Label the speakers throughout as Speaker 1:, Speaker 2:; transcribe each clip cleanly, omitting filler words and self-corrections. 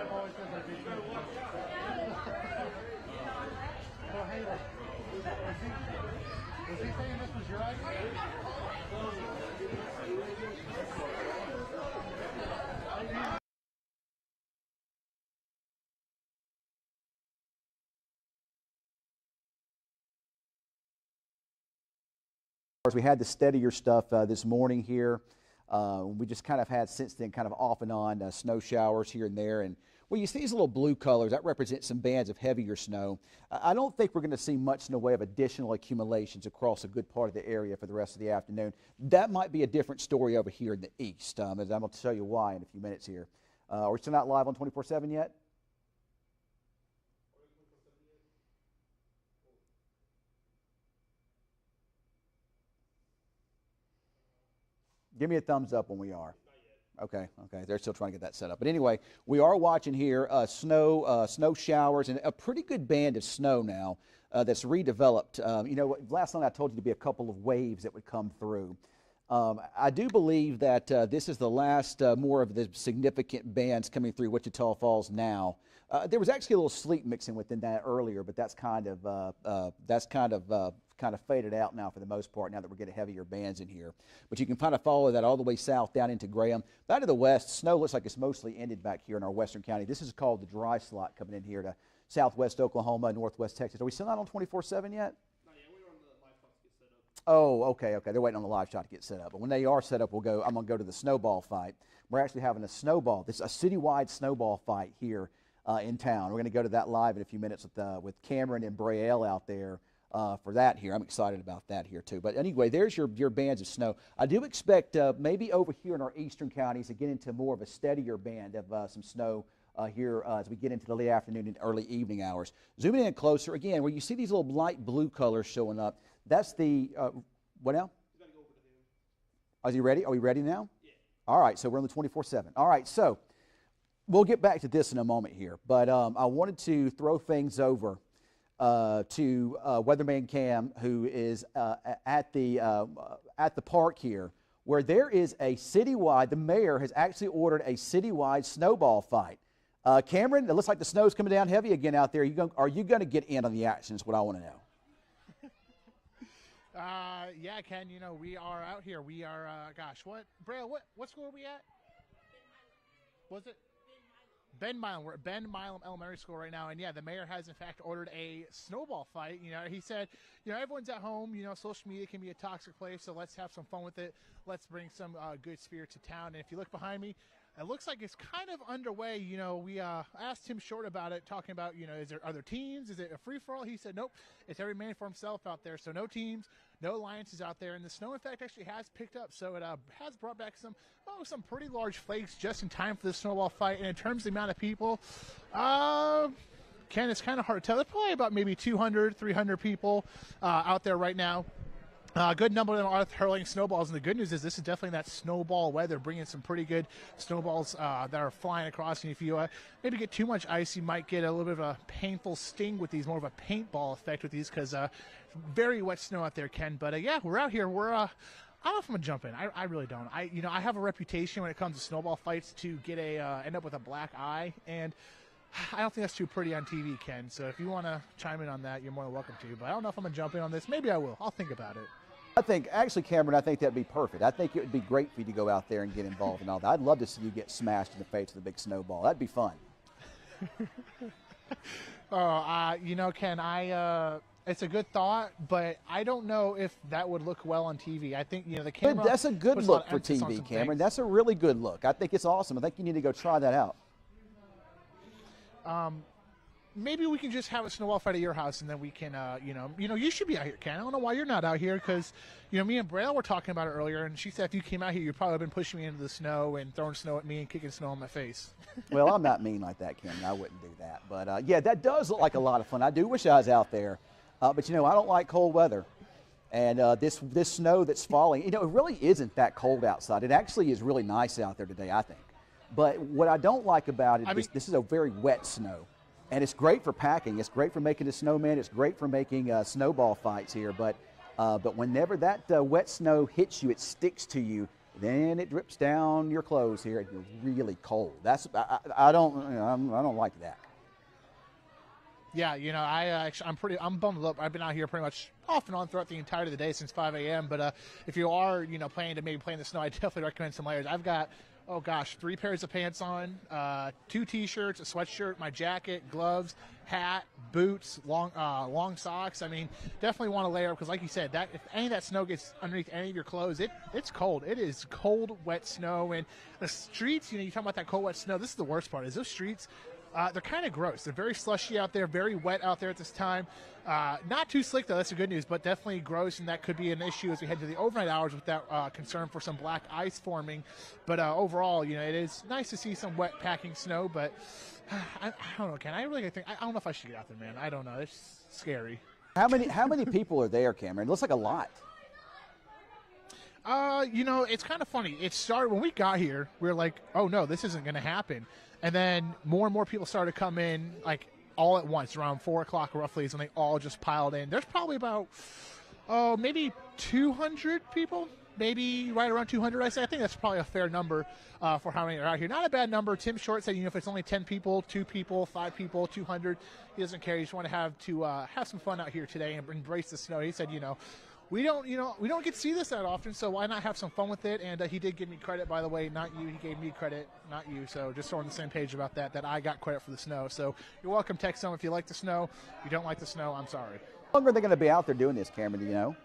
Speaker 1: always says I did. Oh, hey, was he saying this was your idea?
Speaker 2: We had the steadier stuff this morning here. We just kind of had since then kind of off and on snow showers here and there. And well, you see these little blue colors, that represents some bands of heavier snow. I don't think we're going to see much in the way of additional accumulations across a good part of the area for the rest of the afternoon. That might be a different story over here in the east, as I'm going to tell you why in a few minutes here. Are we still not live on 24/7 yet? Give me a thumbs up when we are. Okay, they're still trying to get that set up. But anyway, we are watching here snow showers and a pretty good band of snow now that's redeveloped. You know, last night I told you to be a couple of waves that would come through. I do believe that this is the last more of the significant bands coming through Wichita Falls now. There was actually a little sleet mixing within that earlier, but that's kind of faded out now for the most part, now that we're getting heavier bands in here. But you can kind of follow that all the way south down into Graham. Back to the west, snow looks like it's mostly ended back here in our western county. This is called the dry slot coming in here to southwest Oklahoma, northwest Texas. Are we still not on 24/7 yet?
Speaker 3: No, yeah, we're on the live shot to get set up.
Speaker 2: Oh, okay. They're waiting on the live shot to get set up. But when they are set up, I'm going to go to the snowball fight. We're actually having a snowball. This is a citywide snowball fight here in town. We're going to go to that live in a few minutes with Cameron and Braille out there. For that here. I'm excited about that here too. But anyway, there's your bands of snow. I do expect maybe over here in our eastern counties to get into more of a steadier band of some snow here as we get into the late afternoon and early evening hours. Zooming in closer, again, where you see these little light blue colors showing up, that's the, what now?
Speaker 3: He's got to go over to him.
Speaker 2: Is he ready? Are we ready now?
Speaker 3: Yeah.
Speaker 2: All right, so we're on the 24/7. All right, so we'll get back to this in a moment here. But I wanted to throw things over to Weatherman Cam, who is at the park here, where there is a citywide, the mayor has actually ordered a citywide snowball fight. Cameron, it looks like the snow's coming down heavy again out there. Are you going to get in on the action is what I want to know.
Speaker 1: Yeah, Ken, you know, we are out here. We are, gosh, Braille, what school are we at? Was it? Ben Milam. We're at Ben Milam Elementary School right now, and yeah, the mayor has in fact ordered a snowball fight. You know, he said, you know, everyone's at home. You know, social media can be a toxic place, so let's have some fun with it. Let's bring some good spirit to town. And if you look behind me, it looks like it's kind of underway. You know, we asked Tim Short about it, talking about, you know, are there teams? Is it a free-for-all? He said, nope, it's every man for himself out there. So no teams, no alliances out there. And the snow, in fact, actually has picked up. So it has brought back some pretty large flakes just in time for the snowball fight. And in terms of the amount of people, Ken, it's kind of hard to tell. There's probably about maybe 200, 300 people out there right now. A good number of them are hurling snowballs, and the good news is this is definitely that snowball weather, bringing some pretty good snowballs that are flying across. And if you maybe get too much ice, you might get a little bit of a painful sting with these, more of a paintball effect with these, because very wet snow out there, Ken. But yeah, we're out here. We're I don't know if I'm gonna jump in. I really don't. I have a reputation when it comes to snowball fights to get end up with a black eye, and I don't think that's too pretty on TV, Ken. So if you want to chime in on that, you're more than welcome to. But I don't know if I'm gonna jump in on this. Maybe I will. I'll think about it.
Speaker 2: Actually, Cameron, I think that'd be perfect. I think it would be great for you to go out there and get involved in all that. I'd love to see you get smashed in the face with a big snowball. That'd be fun.
Speaker 1: You know, Ken, it's a good thought, but I don't know if that would look well on TV. I think, you know, the camera.
Speaker 2: That's a good look for TV, Cameron. That's a really good look. I think it's awesome. I think you need to go try that out.
Speaker 1: Maybe we can just have a snowball fight at your house, and then we can, you should be out here, Ken. I don't know why you're not out here, because, you know, me and Braille were talking about it earlier, and she said if you came out here, you'd probably have been pushing me into the snow and throwing snow at me and kicking snow on my face.
Speaker 2: Well, I'm not mean like that, Cameron. I wouldn't do that. But, yeah, that does look like a lot of fun. I do wish I was out there. But, you know, I don't like cold weather. And this snow that's falling, you know, it really isn't that cold outside. It actually is really nice out there today, I think. But what I don't like about it is this is a very wet snow. And it's great for packing. It's great for making a snowman. It's great for making snowball fights here. But whenever that wet snow hits you, it sticks to you then it drips down your clothes here, and you're really cold. I don't like that.
Speaker 1: Yeah, you know, I'm bummed up. I've been out here pretty much off and on throughout the entirety of the day since 5 a.m. But if you are, you know, planning to maybe play in the snow, I definitely recommend some layers. I've got, 3 pairs of pants on, 2 T-shirts, a sweatshirt, my jacket, gloves, hat, boots, long socks. I mean, definitely want to layer up because, like you said, that if any of that snow gets underneath any of your clothes, it's cold. It is cold, wet snow, and the streets. You know, you talk about that cold, wet snow. This is the worst part. Is those streets. They're kind of gross. They're very slushy out there, very wet out there at this time. Not too slick, though. That's the good news, but definitely gross, and that could be an issue as we head to the overnight hours with that concern for some black ice forming. But overall, you know, it is nice to see some wet packing snow, but I don't know, Ken. I don't know if I should get out there, man. I don't know. It's scary.
Speaker 2: How many people are there, Cameron? It looks like a lot.
Speaker 1: You know, it's kind of funny. It started when we got here. We were like, oh, no, this isn't going to happen. And then more and more people started to come in, like, all at once. Around 4 o'clock roughly is when they all just piled in. There's probably about, maybe 200 people, maybe right around 200, I say. I think that's probably a fair number for how many are out here. Not a bad number. Tim Short said, you know, if it's only 10 people, 2 people, 5 people, 200, he doesn't care. He just want to have some fun out here today and embrace the snow. He said, you know, we don't get to see this that often, so why not have some fun with it? And he did give me credit, by the way, not you. He gave me credit, not you. So just so we're on the same page about that I got credit for the snow. So you're welcome. Text them if you like the snow. If you don't like the snow, I'm sorry.
Speaker 2: How long are they going to be out there doing this, Cameron? Do you know?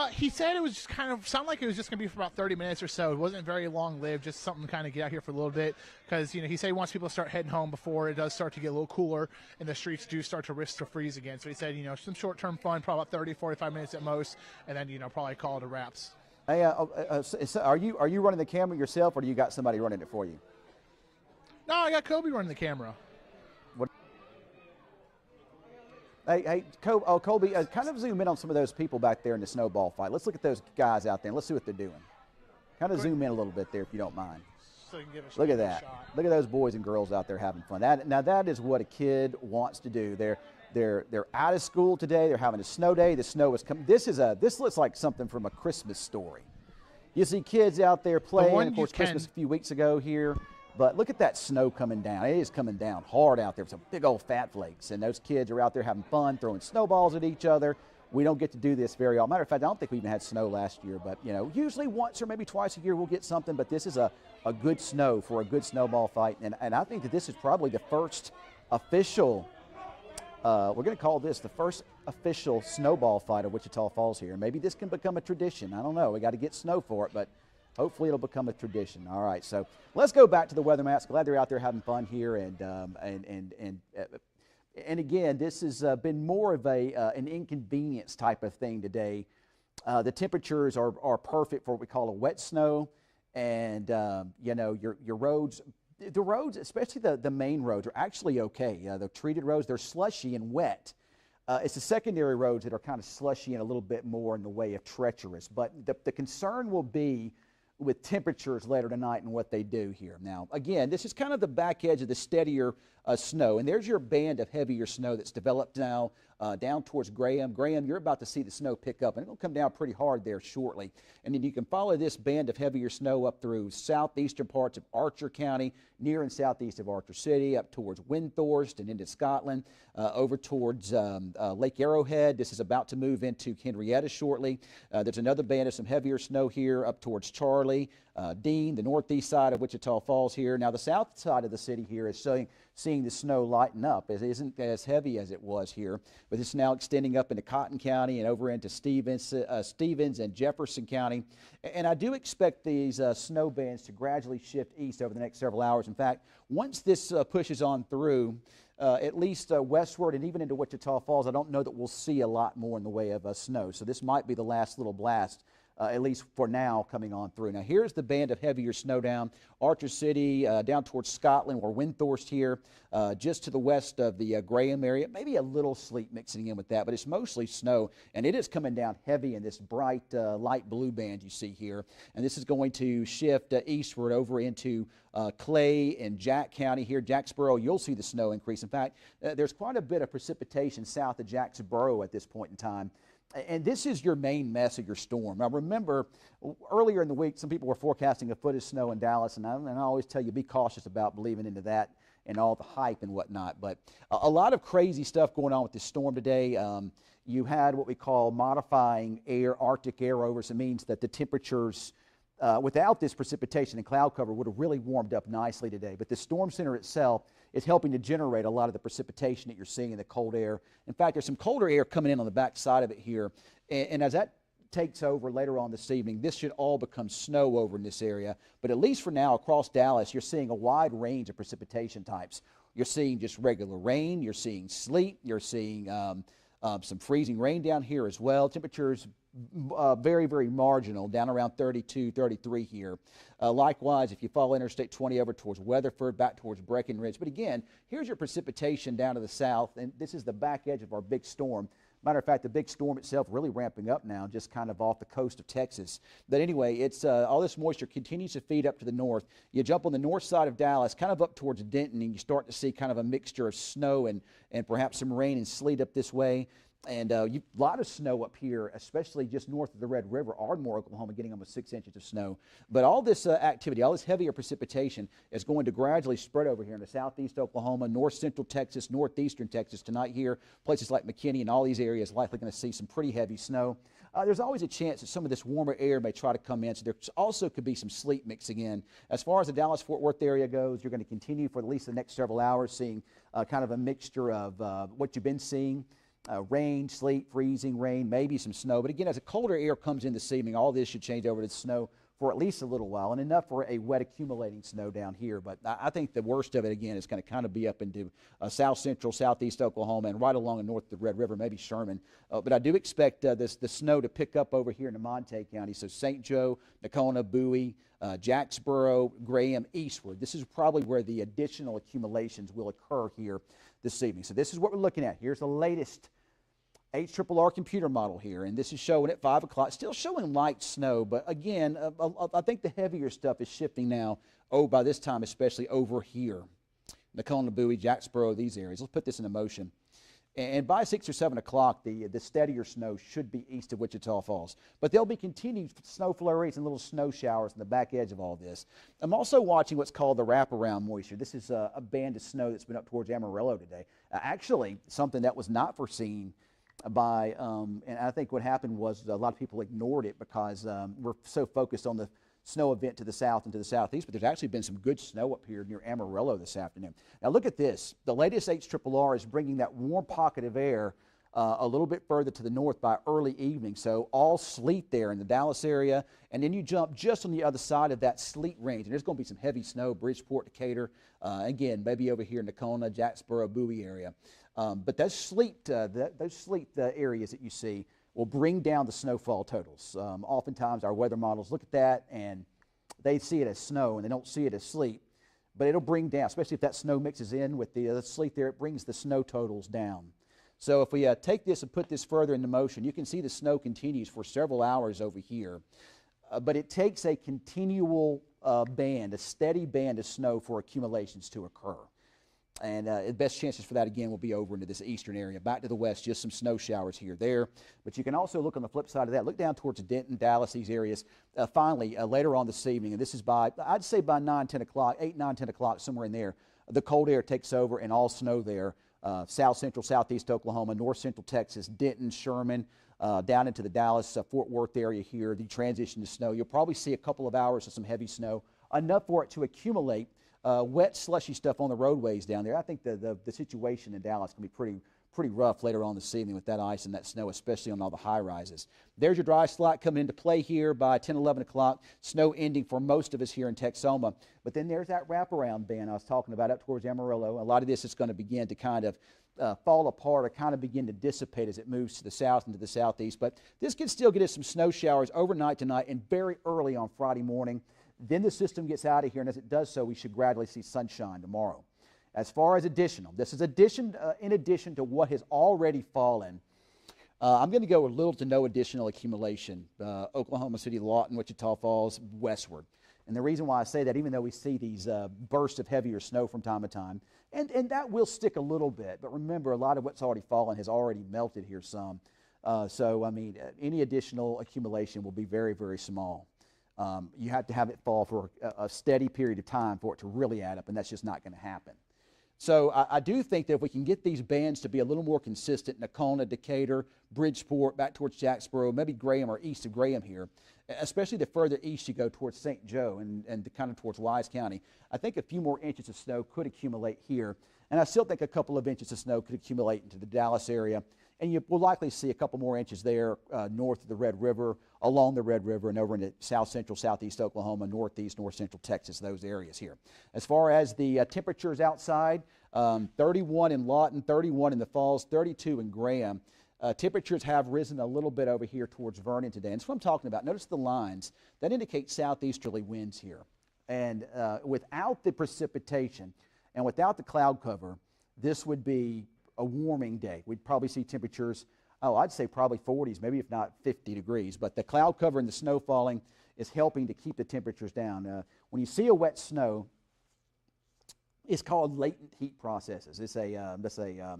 Speaker 1: He said it was just kind of sound like it was just going to be for about 30 minutes or so. It wasn't very long lived, just something to kind of get out here for a little bit because, you know, he said he wants people to start heading home before it does start to get a little cooler and the streets do start to risk to freeze again. So he said, you know, some short-term fun, probably about 30, 45 minutes at most, and then, you know, probably call it a wraps.
Speaker 2: Hey, are you running the camera yourself, or do you got somebody running it for you?
Speaker 1: No, I got Kobe running the camera.
Speaker 2: Hey, Colby, kind of zoom in on some of those people back there in the snowball fight. Let's look at those guys out there and let's see what they're doing. Kind of zoom in a little bit there if you don't mind.
Speaker 1: So you can give
Speaker 2: Look at that. Look at those boys and girls out there having fun. Now that is what a kid wants to do. They're out of school today. They're having a snow day. The snow is coming. This looks like something from a Christmas story. You see kids out there playing. Of course, Christmas a few weeks ago here. But look at that snow coming down. It is coming down hard out there. Some big old fat flakes. And those kids are out there having fun, throwing snowballs at each other. We don't get to do this very often. Matter of fact, I don't think we even had snow last year. But, you know, usually once or maybe twice a year we'll get something. But this is a good snow for a good snowball fight. And I think that this is probably the first official, we're going to call this the first official snowball fight of Wichita Falls here. Maybe this can become a tradition. I don't know. We got to get snow for it. But hopefully it'll become a tradition. All right, so let's go back to the weather maps. Glad they're out there having fun here, and again, this has been more of an inconvenience type of thing today. The temperatures are perfect for what we call a wet snow, and you know, your roads. The roads, especially the main roads, are actually okay. The treated roads, they're slushy and wet. It's the secondary roads that are kind of slushy and a little bit more in the way of treacherous. But the concern will be with temperatures later tonight and what they do here. Now, again, this is kind of the back edge of the steadier snow, and there's your band of heavier snow that's developed now down towards Graham. Graham, you're about to see the snow pick up, and it'll come down pretty hard there shortly. And then you can follow this band of heavier snow up through southeastern parts of Archer County, near and southeast of Archer City, up towards Windthorst and into Scotland, over towards Lake Arrowhead. This is about to move into Henrietta shortly. There's another band of some heavier snow here up towards Charlie, Dean, the northeast side of Wichita Falls here. Now, the south side of the city here is seeing the snow lighten up. It isn't as heavy as it was here, but it's now extending up into Cotton County and over into Stevens and Jefferson County. And I do expect these snow bands to gradually shift east over the next several hours. In fact, once this pushes on through, at least westward and even into Wichita Falls, I don't know that we'll see a lot more in the way of snow. So this might be the last little blast, at least for now, coming on through. Now, here's the band of heavier snow down Archer City, down towards Scotland, or Windthorst here, just to the west of the Graham area. Maybe a little sleet mixing in with that, but it's mostly snow, and it is coming down heavy in this bright light blue band you see here. And this is going to shift eastward over into Clay and Jack County here. Jacksboro, you'll see the snow increase. In fact, there's quite a bit of precipitation south of Jacksboro at this point in time. And this is your main mess of your storm. Now remember, earlier in the week, some people were forecasting a foot of snow in Dallas, and I always tell you, be cautious about believing into that and all the hype and whatnot. But a lot of crazy stuff going on with this storm today. You had what we call modifying air, Arctic air over, so it means that the temperatures without this precipitation and cloud cover would have really warmed up nicely today. But the storm center itself is helping to generate a lot of the precipitation that you're seeing in the cold air. In fact, there's some colder air coming in on the back side of it here. And as that takes over later on this evening, this should all become snow over in this area. But at least for now, across Dallas, you're seeing a wide range of precipitation types. You're seeing just regular rain. You're seeing sleet. You're seeing some freezing rain down here as well. Temperatures very, very marginal, down around 32, 33 here. Likewise, if you follow Interstate 20 over towards Weatherford, back towards Breckenridge. But again, here's your precipitation down to the south, and this is the back edge of our big storm. Matter of fact, the big storm itself really ramping up now, just kind of off the coast of Texas. But anyway, it's all this moisture continues to feed up to the north. You jump on the north side of Dallas, kind of up towards Denton, and you start to see kind of a mixture of snow and perhaps some rain and sleet up this way. And a lot of snow up here, especially just north of the Red River, Ardmore, Oklahoma, getting almost 6 inches of snow. But all this activity, all this heavier precipitation is going to gradually spread over here into southeast Oklahoma, north central Texas, northeastern Texas tonight here. Places like McKinney and all these areas likely going to see some pretty heavy snow. There's always a chance that some of this warmer air may try to come in, so there also could be some sleet mixing in. As far as the Dallas-Fort Worth area goes, you're going to continue for at least the next several hours seeing kind of a mixture of what you've been seeing. Rain, sleet, freezing rain, maybe some snow. But again, as a colder air comes in this evening, all this should change over to snow for at least a little while, and enough for a wet accumulating snow down here. But I think the worst of it, again, is going to kind of be up into south central, southeast Oklahoma, and right along the north of the Red River, maybe Sherman. But I do expect the snow to pick up over here in Monte County. So St. Joe, Nocona, Bowie, Jacksboro, Graham, eastward. This is probably where the additional accumulations will occur here this evening. So this is what we're looking at. Here's the latest HRRR computer model here, and this is showing at 5 o'clock, still showing light snow, but again, I think the heavier stuff is shifting now, by this time, especially over here. Nocona, Bowie, Jacksboro, these areas. Let's put this into motion. And by 6 or 7 o'clock, the steadier snow should be east of Wichita Falls. But there'll be continued snow flurries and little snow showers in the back edge of all this. I'm also watching what's called the wraparound moisture. This is a band of snow that's been up towards Amarillo today. Actually, something that was not foreseen by, and I think what happened was a lot of people ignored it because we're so focused on the snow event to the south and to the southeast, but there's actually been some good snow up here near Amarillo this afternoon. Now look at this. The latest HRRR is bringing that warm pocket of air a little bit further to the north by early evening, so all sleet there in the Dallas area, and then you jump just on the other side of that sleet range, and there's going to be some heavy snow, Bridgeport, Decatur, again, maybe over here in Nocona, Jacksboro, Bowie area. But those sleet areas that you see will bring down the snowfall totals. Oftentimes our weather models look at that and they see it as snow and they don't see it as sleet. But it'll bring down, especially if that snow mixes in with the sleet there, it brings the snow totals down. So if we take this and put this further into motion, you can see the snow continues for several hours over here. But it takes a continual band, a steady band of snow for accumulations to occur. And the best chances for that, again, will be over into this eastern area. Back to the west, just some snow showers here, there. But you can also look on the flip side of that. Look down towards Denton, Dallas, these areas. Finally, later on this evening, and this is by, I'd say by 9, 10 o'clock, 8, 9, 10 o'clock, somewhere in there, the cold air takes over and all snow there. South central, southeast Oklahoma, north central Texas, Denton, Sherman, down into the Dallas, Fort Worth area here, the transition to snow. You'll probably see a couple of hours of some heavy snow, enough for it to accumulate. Wet, slushy stuff on the roadways down there. I think the situation in Dallas can be pretty rough later on this evening with that ice and that snow, especially on all the high rises. There's your dry slot coming into play here by 10, 11 o'clock. Snow ending for most of us here in Texoma. But then there's that wraparound band I was talking about up towards Amarillo. A lot of this is going to begin to kind of fall apart or kind of begin to dissipate as it moves to the south and to the southeast. But this can still get us some snow showers overnight tonight and very early on Friday morning. Then the system gets out of here, and as it does so, we should gradually see sunshine tomorrow. As far as additional, this is in addition to what has already fallen. I'm going to go with little to no additional accumulation. Oklahoma City, Lawton, Wichita Falls, westward. And the reason why I say that, even though we see these bursts of heavier snow from time to time, and that will stick a little bit, but remember, a lot of what's already fallen has already melted here some. So, I mean, any additional accumulation will be very, very small. You have to have it fall for a steady period of time for it to really add up, and that's just not going to happen. So I do think that if we can get these bands to be a little more consistent, Nakona, Decatur, Bridgeport, back towards Jacksboro, maybe Graham or east of Graham here, especially the further east you go towards St. Joe and kind of towards Wise County, I think a few more inches of snow could accumulate here. And I still think a couple of inches of snow could accumulate into the Dallas area. And you will likely see a couple more inches there north of the Red River, along the Red River, and over into south central, southeast Oklahoma, northeast, north central Texas, those areas here. As far as the temperatures outside, 31 in Lawton, 31 in the Falls, 32 in Graham. Temperatures have risen a little bit over here towards Vernon today. And that's what I'm talking about. Notice the lines. That indicate southeasterly winds here. And without the precipitation and without the cloud cover, this would be a warming day. We'd probably see temperatures, I'd say probably 40s, maybe if not 50 degrees. But the cloud cover and the snow falling is helping to keep the temperatures down. When you see a wet snow, it's called latent heat processes. It's a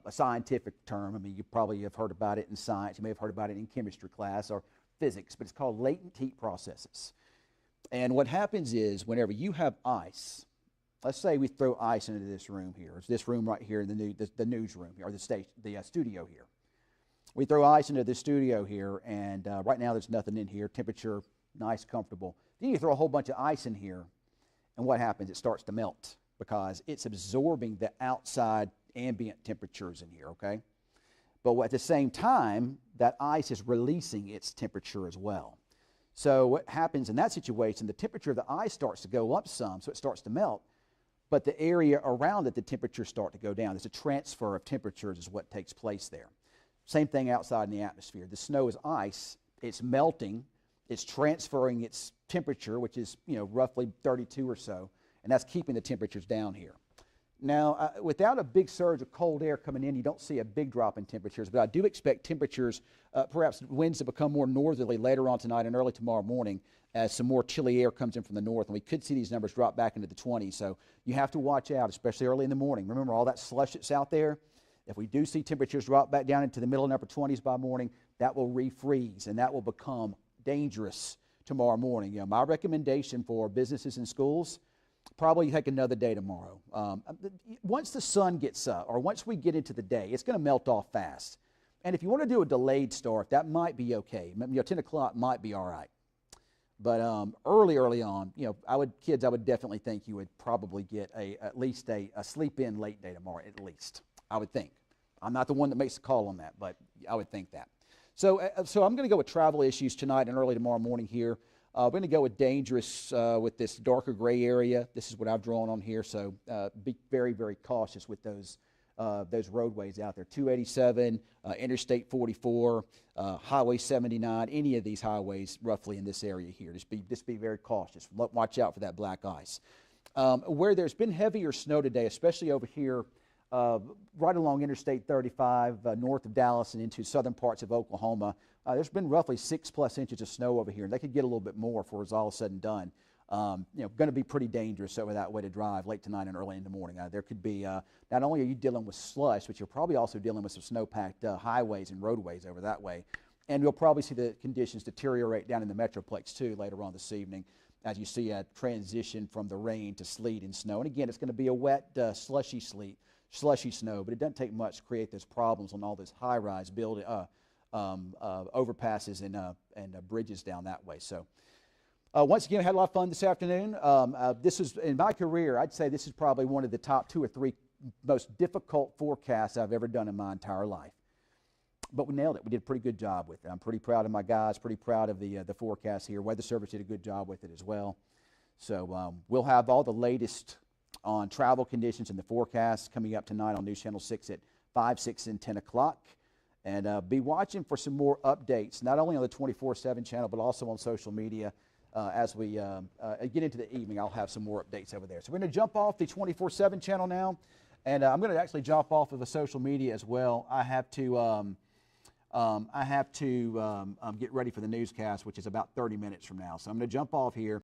Speaker 2: scientific term. I mean, you probably have heard about it in science. You may have heard about it in chemistry class or physics, but it's called latent heat processes. And what happens is whenever you have ice, let's say we throw ice into this room here. It's this room right here, the newsroom here, or the studio here. We throw ice into the studio here, and right now there's nothing in here. Temperature, nice, comfortable. Then you throw a whole bunch of ice in here, and what happens? It starts to melt because it's absorbing the outside ambient temperatures in here, okay? But at the same time, that ice is releasing its temperature as well. So what happens in that situation, the temperature of the ice starts to go up some, so it starts to melt, but the area around it, the temperatures start to go down. There's a transfer of temperatures is what takes place there. Same thing outside in the atmosphere. The snow is ice. It's melting. It's transferring its temperature, which is, roughly 32 or so, and that's keeping the temperatures down here. Now, without a big surge of cold air coming in, you don't see a big drop in temperatures, but I do expect temperatures, perhaps winds to become more northerly later on tonight and early tomorrow morning as some more chilly air comes in from the north, and we could see these numbers drop back into the 20s. So you have to watch out, especially early in the morning. Remember all that slush that's out there? If we do see temperatures drop back down into the middle and upper 20s by morning, that will refreeze, and that will become dangerous tomorrow morning. My recommendation for businesses and schools, probably take another day tomorrow. Once the sun gets up, or once we get into the day, it's going to melt off fast. And if you want to do a delayed start, that might be okay. 10 o'clock might be all right. But early on, I would definitely think you would probably get at least a sleep-in late day tomorrow, at least. I would think. I'm not the one that makes the call on that, but I would think that. So I'm going to go with travel issues tonight and early tomorrow morning here. We're going to go with dangerous with this darker gray area. This is what I've drawn on here, so be very, very cautious with those roadways out there. 287, Interstate 44, Highway 79, any of these highways roughly in this area here. Just be very cautious. Watch out for that black ice. Where there's been heavier snow today, especially over here right along Interstate 35, north of Dallas and into southern parts of Oklahoma, there's been roughly 6+ inches of snow over here. They could get a little bit more before it's all said and done. Going to be pretty dangerous over that way to drive late tonight and early in the morning. There could be, not only are you dealing with slush, but you're probably also dealing with some snow-packed highways and roadways over that way. And you'll probably see the conditions deteriorate down in the Metroplex, too, later on this evening as you see a transition from the rain to sleet and snow. And again, it's going to be a wet, slushy snow, but it doesn't take much to create those problems on all those high-rise building overpasses and bridges down that way. So once again, I had a lot of fun this afternoon. This is, in my career, I'd say this is probably one of the top 2 or 3 most difficult forecasts I've ever done in my entire life. But we nailed it. We did a pretty good job with it. I'm pretty proud of my guys, pretty proud of the forecast here. Weather Service did a good job with it as well. So we'll have all the latest on travel conditions and the forecast coming up tonight on Newschannel 6 at 5, 6, and 10 o'clock. And be watching for some more updates, not only on the 24/7 channel, but also on social media. As we get into the evening, I'll have some more updates over there. So we're going to jump off the 24/7 channel now, and I'm going to actually jump off of the social media as well. I have to get ready for the newscast, which is about 30 minutes from now. So I'm going to jump off here.